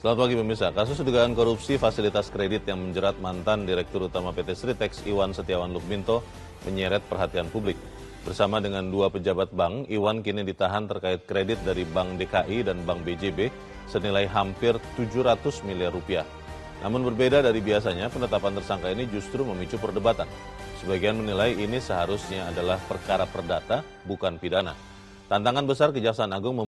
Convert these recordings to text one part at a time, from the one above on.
Selamat pagi pemirsa. Kasus dugaan korupsi fasilitas kredit yang menjerat mantan Direktur Utama PT Sritex Iwan Setiawan Lukminto menyeret perhatian publik. Bersama dengan dua pejabat bank, Iwan kini ditahan terkait kredit dari Bank DKI dan Bank BJB senilai hampir 700 miliar rupiah. Namun berbeda dari biasanya, penetapan tersangka ini justru memicu perdebatan. Sebagian menilai ini seharusnya adalah perkara perdata, bukan pidana. Tantangan besar Kejaksaan Agung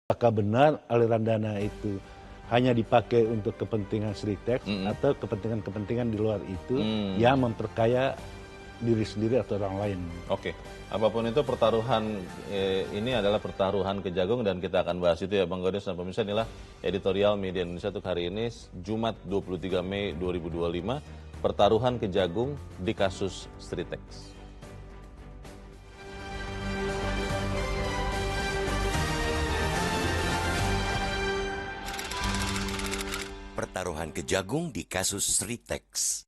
apakah benar aliran dana itu hanya dipakai untuk kepentingan Sritex atau kepentingan-kepentingan di luar itu yang memperkaya diri sendiri atau orang lain. Oke, apapun itu pertaruhan ini adalah pertaruhan Kejagung dan kita akan bahas itu ya Bang Gades dan pemirsa. Inilah editorial Media Indonesia untuk hari ini Jumat 23 Mei 2025, pertaruhan Kejagung di kasus Sritex. Pertaruhan Kejagung di kasus Sritex.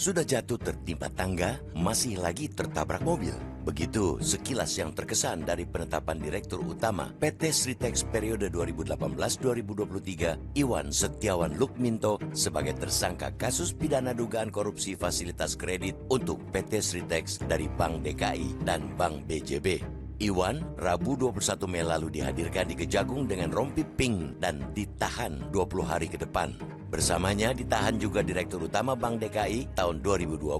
Sudah jatuh tertimpa tangga, masih lagi tertabrak mobil. Begitu sekilas yang terkesan dari penetapan Direktur Utama PT Sritex periode 2018-2023 Iwan Setiawan Lukminto sebagai tersangka kasus pidana dugaan korupsi fasilitas kredit untuk PT Sritex dari Bank DKI dan Bank BJB. Iwan Rabu 21 Mei lalu dihadirkan di Kejagung dengan rompi pink dan ditahan 20 hari ke depan. Bersamanya ditahan juga Direktur Utama Bank DKI tahun 2020,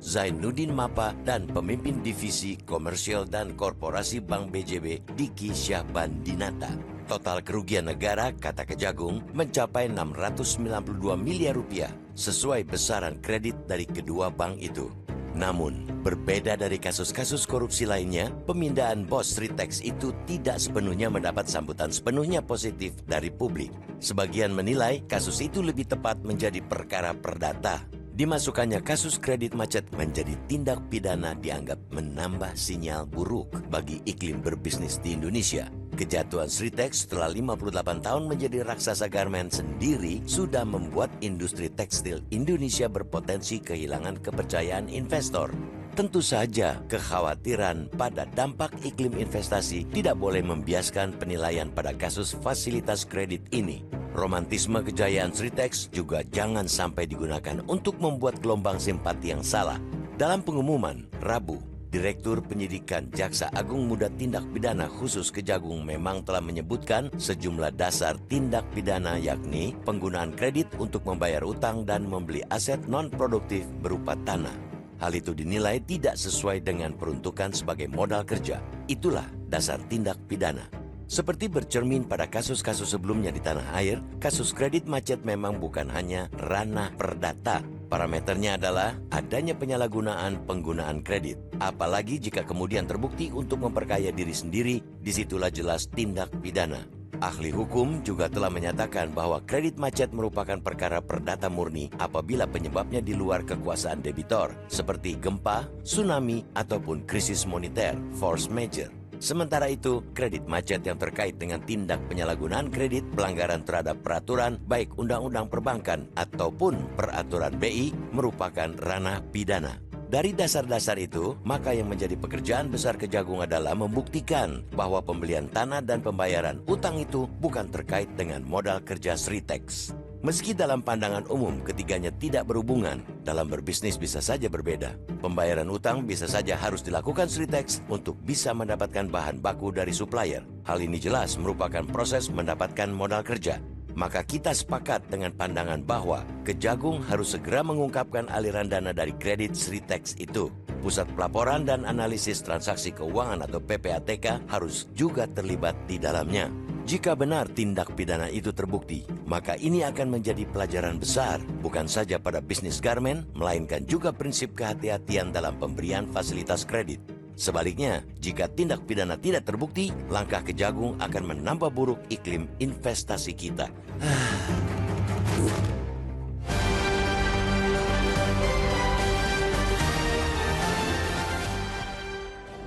Zainuddin Mapa, dan pemimpin divisi komersial dan korporasi Bank BJB, Diki Syahbandinata. Total kerugian negara, kata Kejagung, mencapai 692 miliar rupiah, sesuai besaran kredit dari kedua bank itu. Namun, berbeda dari kasus-kasus korupsi lainnya, pemindahan bos Sritex itu tidak sepenuhnya mendapat sambutan sepenuhnya positif dari publik. Sebagian menilai kasus itu lebih tepat menjadi perkara perdata. Dimasukkannya kasus kredit macet menjadi tindak pidana dianggap menambah sinyal buruk bagi iklim berbisnis di Indonesia. Kejatuhan Sritex setelah 58 tahun menjadi raksasa garmen sendiri sudah membuat industri tekstil Indonesia berpotensi kehilangan kepercayaan investor. Tentu saja kekhawatiran pada dampak iklim investasi tidak boleh membiaskan penilaian pada kasus fasilitas kredit ini. Romantisme kejayaan Sritex juga jangan sampai digunakan untuk membuat gelombang simpati yang salah. Dalam pengumuman Rabu, Direktur Penyidikan Jaksa Agung Muda Tindak Pidana Khusus Kejagung memang telah menyebutkan sejumlah dasar tindak pidana, yakni penggunaan kredit untuk membayar utang dan membeli aset non-produktif berupa tanah. Hal itu dinilai tidak sesuai dengan peruntukan sebagai modal kerja. Itulah dasar tindak pidana. Seperti bercermin pada kasus-kasus sebelumnya di tanah air, kasus kredit macet memang bukan hanya ranah perdata. Parameternya adalah adanya penyalahgunaan penggunaan kredit. Apalagi jika kemudian terbukti untuk memperkaya diri sendiri, disitulah jelas tindak pidana. Ahli hukum juga telah menyatakan bahwa kredit macet merupakan perkara perdata murni apabila penyebabnya di luar kekuasaan debitor, seperti gempa, tsunami, ataupun krisis moneter, force majeure. Sementara itu, kredit macet yang terkait dengan tindak penyalahgunaan kredit, pelanggaran terhadap peraturan, baik undang-undang perbankan ataupun peraturan BI, merupakan ranah pidana. Dari dasar-dasar itu, maka yang menjadi pekerjaan besar Kejagung adalah membuktikan bahwa pembelian tanah dan pembayaran utang itu bukan terkait dengan modal kerja Sritex. Meski dalam pandangan umum ketiganya tidak berhubungan, dalam berbisnis bisa saja berbeda. Pembayaran utang bisa saja harus dilakukan Sritex untuk bisa mendapatkan bahan baku dari supplier. Hal ini jelas merupakan proses mendapatkan modal kerja. Maka kita sepakat dengan pandangan bahwa Kejagung harus segera mengungkapkan aliran dana dari kredit Sritex itu. Pusat Pelaporan dan Analisis Transaksi Keuangan atau PPATK harus juga terlibat di dalamnya. Jika benar tindak pidana itu terbukti, maka ini akan menjadi pelajaran besar, bukan saja pada bisnis garmen, melainkan juga prinsip kehati-hatian dalam pemberian fasilitas kredit. Sebaliknya, jika tindak pidana tidak terbukti, langkah Kejagung akan menambah buruk iklim investasi kita.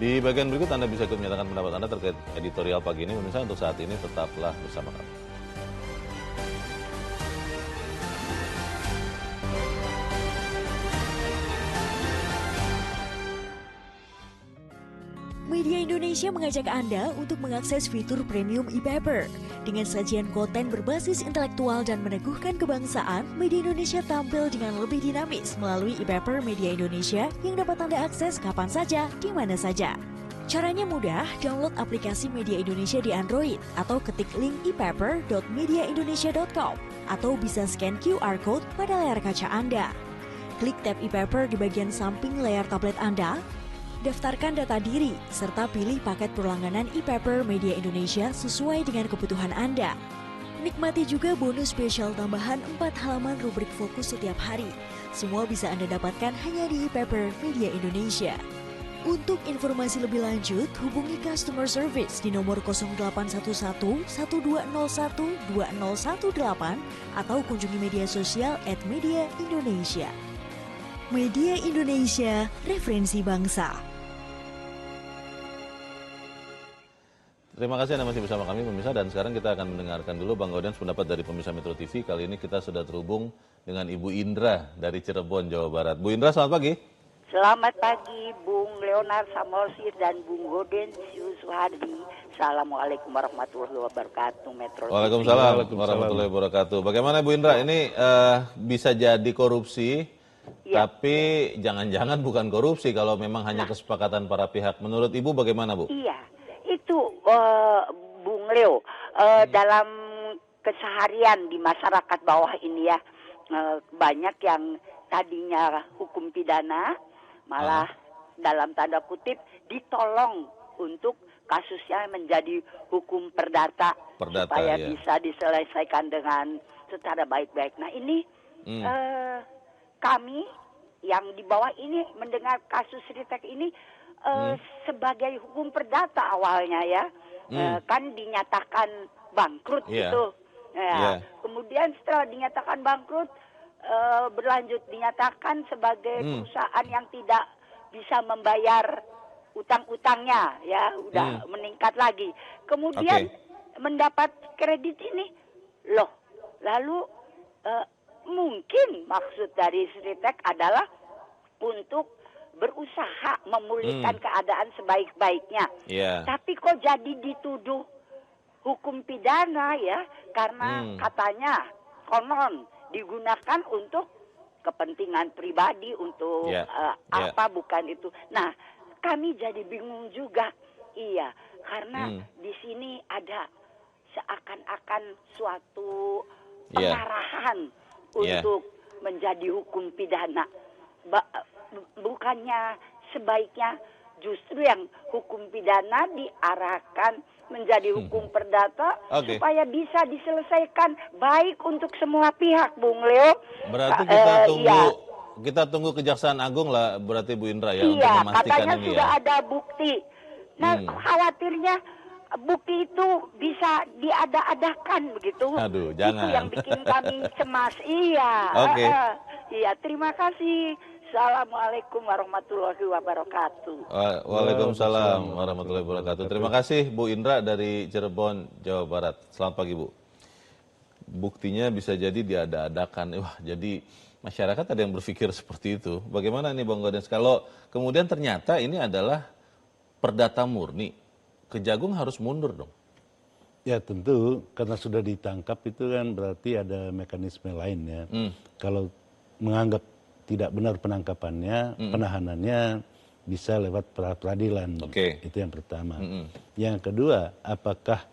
Di bagian berikut Anda bisa ikut menyatakan pendapat Anda terkait editorial pagi ini. Pemirsa, untuk saat ini tetaplah bersama kami. Media Indonesia mengajak Anda untuk mengakses fitur premium e-paper. Dengan sajian konten berbasis intelektual dan meneguhkan kebangsaan, Media Indonesia tampil dengan lebih dinamis melalui e-paper Media Indonesia yang dapat Anda akses kapan saja, di mana saja. Caranya mudah, download aplikasi Media Indonesia di Android atau ketik link epaper.mediaindonesia.com atau bisa scan QR Code pada layar kaca Anda. Klik tab e-paper di bagian samping layar tablet Anda, daftarkan data diri, serta pilih paket perlangganan e-paper Media Indonesia sesuai dengan kebutuhan Anda. Nikmati juga bonus spesial tambahan 4 halaman rubrik fokus setiap hari. Semua bisa Anda dapatkan hanya di e-paper Media Indonesia. Untuk informasi lebih lanjut, hubungi customer service di nomor 0811 1201 2018 atau kunjungi media sosial @media Indonesia. Media Indonesia, referensi bangsa. Terima kasih Anda masih bersama kami pemirsa, dan sekarang kita akan mendengarkan dulu Bang Gaudens pendapat dari pemirsa Metro TV. Kali ini kita sudah terhubung dengan Ibu Indra dari Cirebon, Jawa Barat. Bu Indra, selamat pagi. Selamat pagi Bung Leonard Samosir dan Bung Gaudens Suhardi. Assalamualaikum warahmatullahi wabarakatuh. Metro TV. Waalaikumsalam warahmatullahi wabarakatuh. Bagaimana Bu Indra, ini bisa jadi korupsi, Ya. tapi jangan-jangan bukan korupsi kalau memang hanya kesepakatan para pihak. Menurut Ibu bagaimana Bu? Iya, itu Bung Leo, dalam keseharian di masyarakat bawah ini ya, banyak yang tadinya hukum pidana malah dalam tanda kutip ditolong untuk kasusnya menjadi hukum perdata supaya ya. bisa diselesaikan dengan secara baik-baik. Nah ini kami yang di bawah ini mendengar kasus Sritek ini sebagai hukum perdata awalnya ya. Kan dinyatakan bangkrut gitu. Kemudian setelah dinyatakan bangkrut, berlanjut dinyatakan sebagai perusahaan yang tidak bisa membayar utang-utangnya, ya udah meningkat lagi. Kemudian mendapat kredit ini, loh, lalu mungkin maksud dari Sritek adalah untuk berusaha memulihkan keadaan sebaik-baiknya. Tapi kok jadi dituduh hukum pidana ya, karena katanya konon digunakan untuk kepentingan pribadi, untuk apa bukan itu. Nah, kami jadi bingung juga. Iya, karena di sini ada seakan-akan suatu pengarahan untuk menjadi hukum pidana. Bukannya sebaiknya justru yang hukum pidana diarahkan menjadi hukum perdata supaya bisa diselesaikan baik untuk semua pihak, Bung Leo. Berarti kita tunggu Kejaksaan Agung lah, berarti Bu Indra ya, untuk memastikan katanya ini sudah ya. ada bukti. Nah, khawatirnya bukti itu bisa diada-adakan begitu. Aduh, jangan. Itu yang bikin kami cemas. Iya. Iya, terima kasih. Assalamualaikum warahmatullahi wabarakatuh. Waalaikumsalam warahmatullahi wabarakatuh. Terima kasih Bu Indra dari Cirebon, Jawa Barat. Selamat pagi Bu. Buktinya bisa jadi diada-adakan. Wah, jadi masyarakat ada yang berpikir seperti itu. Bagaimana nih Bang Gaudens? Kalau kemudian ternyata ini adalah perdata murni, Kejagung harus mundur dong. Ya tentu, karena sudah ditangkap itu kan berarti ada mekanisme lain ya. Kalau menganggap tidak benar penangkapannya, penahanannya bisa lewat peradilan. Itu yang pertama. Yang kedua, apakah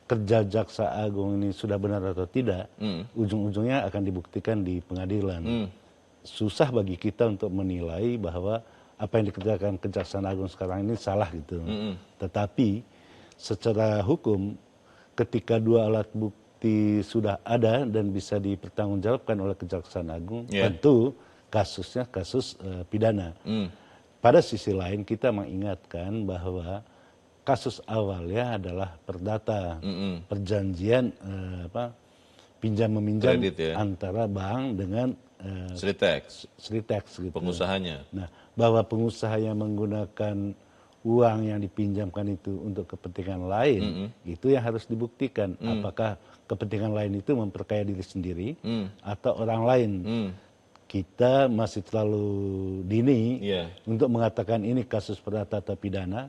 kerja Jaksa Agung ini sudah benar atau tidak, ujung-ujungnya akan dibuktikan di pengadilan. Susah bagi kita untuk menilai bahwa apa yang dikerjakan Kejaksaan Agung sekarang ini salah gitu. Tetapi secara hukum, ketika dua alat bukti sudah ada dan bisa dipertanggungjawabkan oleh Kejaksaan Agung, tentu kasusnya kasus pidana. Pada sisi lain kita mengingatkan bahwa kasus awalnya adalah perdata, perjanjian pinjam meminjam antara bank dengan Sritex gitu. Pengusahanya. Nah, bahwa pengusaha yang menggunakan uang yang dipinjamkan itu untuk kepentingan lain, itu yang harus dibuktikan. Apakah kepentingan lain itu memperkaya diri sendiri atau orang lain. Kita masih terlalu dini untuk mengatakan ini kasus perdata atau pidana.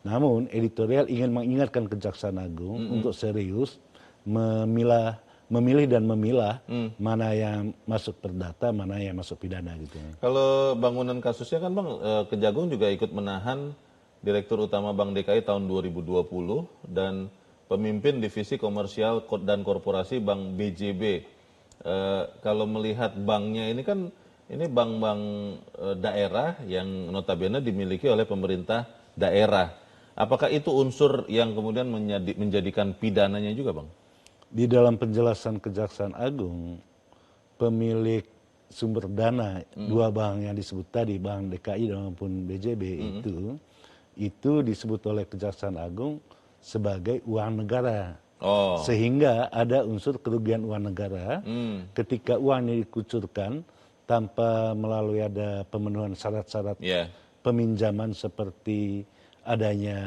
Namun editorial ingin mengingatkan Kejaksaan Agung untuk serius memilih dan memilah mana yang masuk perdata, mana yang masuk pidana gitu. Kalau bangunan kasusnya kan Bang, Kejagung juga ikut menahan Direktur Utama Bank DKI tahun 2020 dan pemimpin Divisi Komersial dan Korporasi Bank BJB. Kalau melihat banknya ini kan, ini bank-bank daerah yang notabene dimiliki oleh pemerintah daerah. Apakah itu unsur yang kemudian menjadikan pidananya juga Bang? Di dalam penjelasan Kejaksaan Agung, pemilik sumber dana dua bank yang disebut tadi, Bank DKI maupun BJB itu disebut oleh Kejaksaan Agung sebagai uang negara. Sehingga ada unsur kerugian uang negara ketika uang ini dikucurkan tanpa melalui ada pemenuhan syarat-syarat peminjaman seperti adanya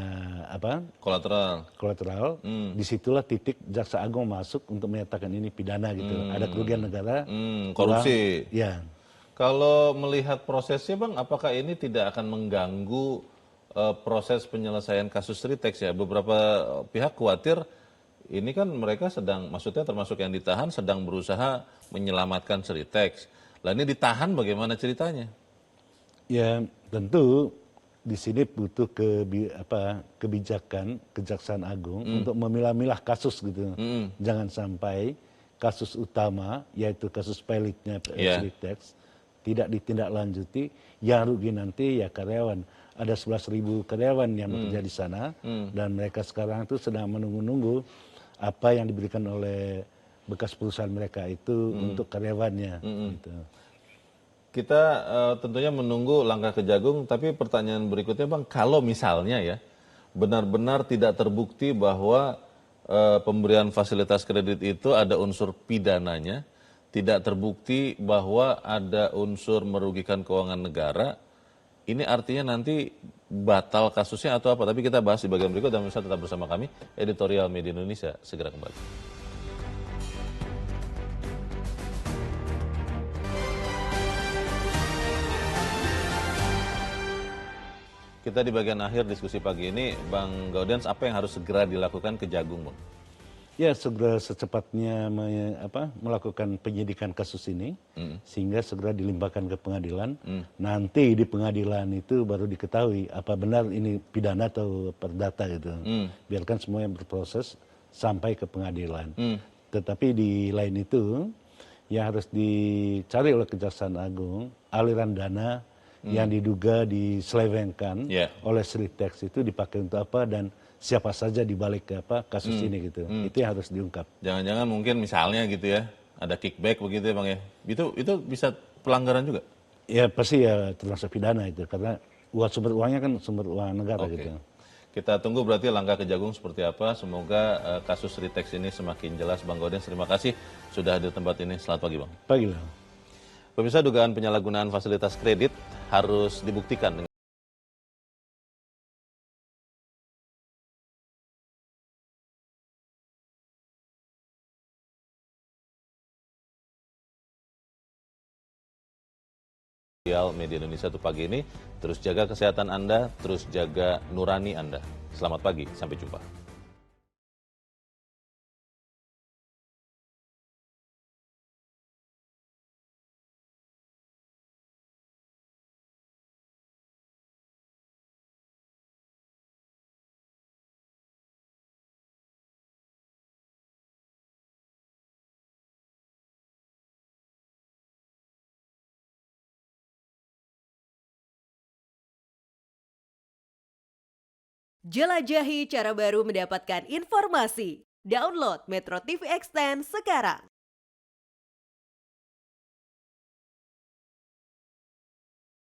kolateral. Disitulah titik Jaksa Agung masuk untuk menyatakan ini pidana gitu. Ada kerugian negara, korupsi. Kalau melihat prosesnya Bang, apakah ini tidak akan mengganggu proses penyelesaian kasus Sritex ya? Beberapa pihak khawatir ini kan mereka sedang, maksudnya termasuk yang ditahan sedang berusaha menyelamatkan Sritex. Lah ini ditahan bagaimana ceritanya? Ya tentu di sini butuh kebijakan Kejaksaan Agung untuk memilah-milah kasus gitu. Jangan sampai kasus utama yaitu kasus pilotnya Sritex tidak ditindaklanjuti, yang rugi nanti ya karyawan. Ada 11.000 karyawan yang bekerja di sana dan mereka sekarang itu sedang menunggu-nunggu apa yang diberikan oleh bekas perusahaan mereka itu untuk karyawannya. Gitu. Kita tentunya menunggu langkah Kejagung, tapi pertanyaan berikutnya Bang, kalau misalnya ya benar-benar tidak terbukti bahwa pemberian fasilitas kredit itu ada unsur pidananya, tidak terbukti bahwa ada unsur merugikan keuangan negara, ini artinya nanti batal kasusnya atau apa? Tapi kita bahas di bagian berikut dan bisa tetap bersama kami, Editorial Media Indonesia segera kembali. Kita di bagian akhir diskusi pagi ini, Bang Gaudens, apa yang harus segera dilakukan Kejagung, Bang? Ya, segera secepatnya melakukan penyidikan kasus ini, sehingga segera dilimpahkan ke pengadilan. Nanti di pengadilan itu baru diketahui apa benar ini pidana atau perdata gitu. Biarkan semuanya berproses sampai ke pengadilan. Tetapi di lain itu, yang harus dicari oleh Kejaksaan Agung, aliran dana yang diduga diselewengkan oleh Sritex itu dipakai untuk apa dan siapa saja dibalik kasus ini gitu. Itu yang harus diungkap. Jangan-jangan mungkin misalnya gitu ya, ada kickback begitu ya Bang ya. Itu bisa pelanggaran juga? Ya pasti ya termasuk pidana itu karena sumber uangnya kan sumber uang negara gitu. Kita tunggu berarti langkah Kejagung seperti apa. Semoga kasus Sritex ini semakin jelas. Bang Gaudens, terima kasih sudah di tempat ini. Selamat pagi Bang. Pagi Bang. Pemirsa, dugaan penyalahgunaan fasilitas kredit harus dibuktikan dengan Media Indonesia untuk pagi ini. Terus jaga kesehatan Anda, terus jaga nurani Anda. Selamat pagi, sampai jumpa. Jelajahi cara baru mendapatkan informasi. Download Metro TV Extend sekarang.